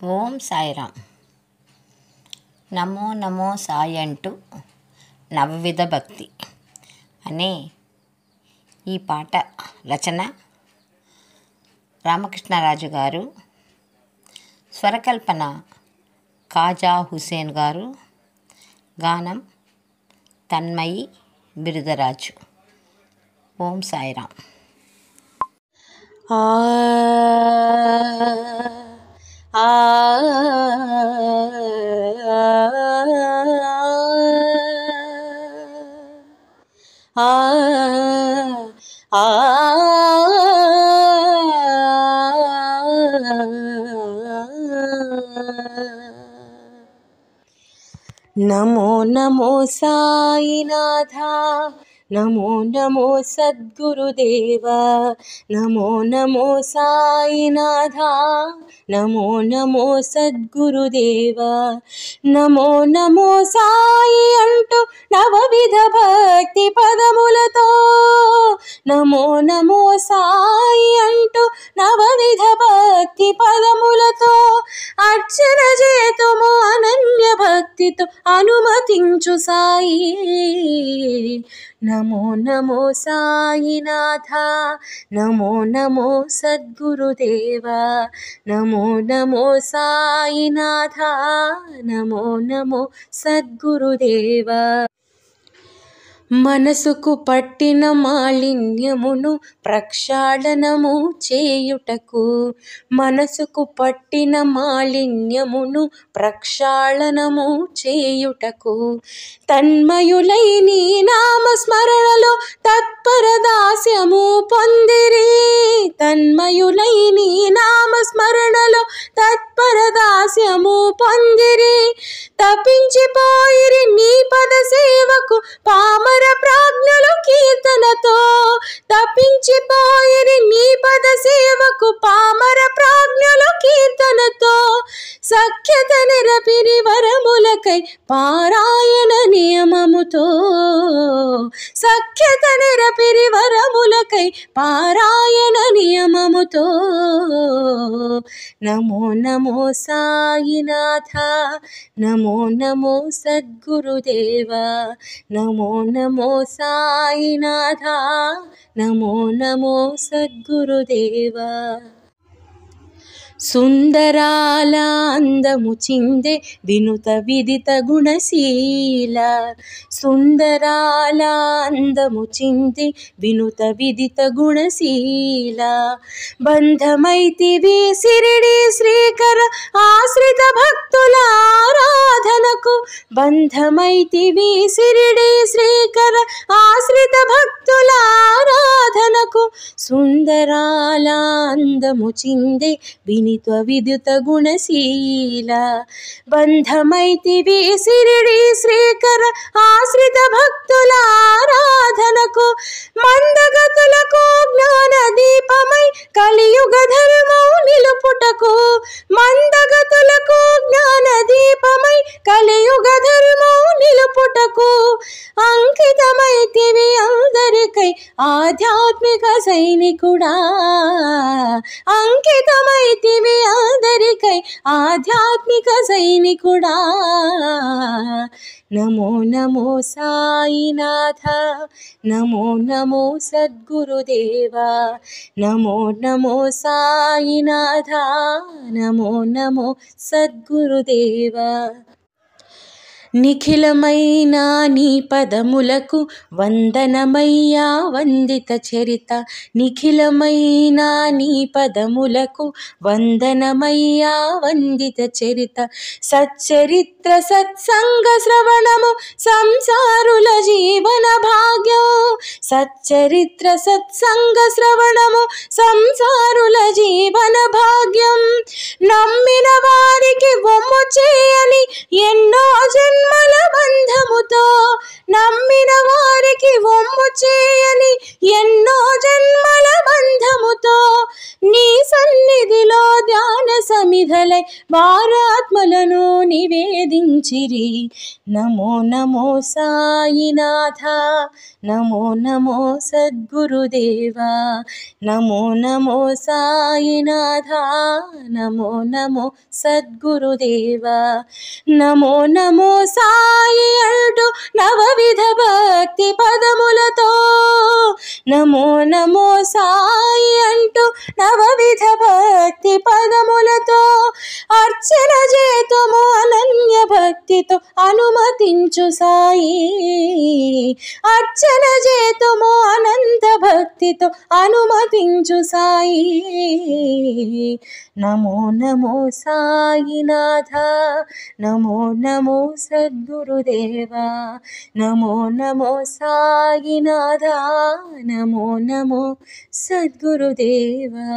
ఓం సాయిరామ్. నమో నమో సాయి అంటూ నవవిధ భక్తి అనే ఈ పాట రచన రామకృష్ణరాజు గారు, స్వరకల్పన ఖాజా హుసేన్ గారు, గానం తన్మయి బిరుదరాజు. ఓం సాయిరామ్. నమో నమో సాయినాథ, నమో నమో సద్గురుదేవ, నమో నమో సాయినాథ, నమో నమో సద్గురుదేవ. నమో నమో సాయి అంటూ నవవిధ భక్తి పదములతో, నమో నమో సాయి అంటూ నవవిధ భక్తి పదములతో అర్చన చేతుము అనన్య భక్తితో అనుమతించు సాయి. నమో నమో సాయినాథ, నమో నమో సద్గురుదేవ, నమో నమో సాయినాథ, నమో నమో సద్గురుదేవ. మనసుకు పట్టిన మాలిన్యమును ప్రక్షాళనము చేయుటకు, మనసుకు పట్టిన మాలిన్యమును ప్రక్షాళనము చేయుటకు తన్మయులై నీ నామస్మరణలో తత్పర దాస్యము పొందిరి. తన్మయులై నీ నామస్మరణలో తత్పర దాస్యము పొందిరి. తపించిపోయిరి నీ పద సేవకు పామర ప్రాజ్ఞలు కీర్తనతో, తపించిపోయిరి నీ పద సేవకు పామర ప్రాజ్ఞలు కీర్తనతో సఖ్యత నిరపిరి వరములకై పారాయణ నియమముతో, సఖ్యత నిరపిరి వరములకై పారాయణ నియమముతో. నమో నమో సాయినాథ, నమో నమో సద్గురుదేవ, నమో నమో సాయినాథ, నమో నమో సద్గురుదేవ. సుందరాల అందము చిందే వినుత విదిత గుణశీల, సుందరాల అందము చిందే వినుత విదిత గుణశీల. బంధమైతివి సిరిడి శ్రీకర ఆశ్రిత భక్తుల ఆరాధనకు, బంధమైతివి సిరిడి శ్రీకర ఆశ్రిత భక్తుల ఆరాధనకు. సుందరాల అందము చిందే వినిత విద్యుత గుణశీల, బంధమైతివి సిరిడి శ్రీకర ఆశ్రిత భక్తుల ఆరాధనకు. మందగతులకు జ్ఞాన దీపమై కలియుగ ధర్మం నిలుపుటకు, మందగతులకు జ్ఞాన దీపమై కలియుగ ధర్మం నిలుపుటకు అంకితమైతివి అందరికై ఆధ్యాత్మిక సైనికుడా. అంకితమైతివి అందరికై ఆధ్యాత్మిక సైనికుడా. నమో నమో సాయినాథ, నమో నమో సద్గురుదేవ, నమో నమో సాయినాథ, నమో నమో సద్గురుదేవ. నిఖిలమైన నీ పదములకు వందనమయ్యా వందిత చరిత, నిఖిలమైన నీ పదములకు వందనమయ్యా వందిత చరిత. సచ్చరిత్ర సత్సంగ శ్రవణము సంసారుల జీవన భాగ్యం, సచ్చరిత్ర సత్సంగ శ్రవణము సంసారుల జీవన భాగ్యం. నమ్మిన వారికి వమ్ము చేయని ఎన్నో జన్మల బంధముతో, నమ్మిన వారికి వమ్ము చేయని ఎన్నో జన్మల బంధముతో నీ సన్నిధిలో ధ్యాన సమిధలై వారాత్మలను నివేదించిరి. నమో నమో సాయినాథ, నమో నమో సద్గురుదేవా, నమో నమో సాయినాథ, నమో నమో సద్గురుదేవా. నమో నమో సాయి అంటూ నవవిధ భక్తి పదములతో, నమో నమో సాయి అంటూ నవవిధ భక్తి పదములతో అర్చన చేతుము అనన్య భక్తితో అనుమతించు సాయి. అర్చన చేతుము అనంత భక్తితో అనుమతించు సాయి. నమో నమో సాయినాథ, నమో నమో సద్గురుదేవా, నమో నమో సాయినాథ, నమో నమో సద్గురుదేవా.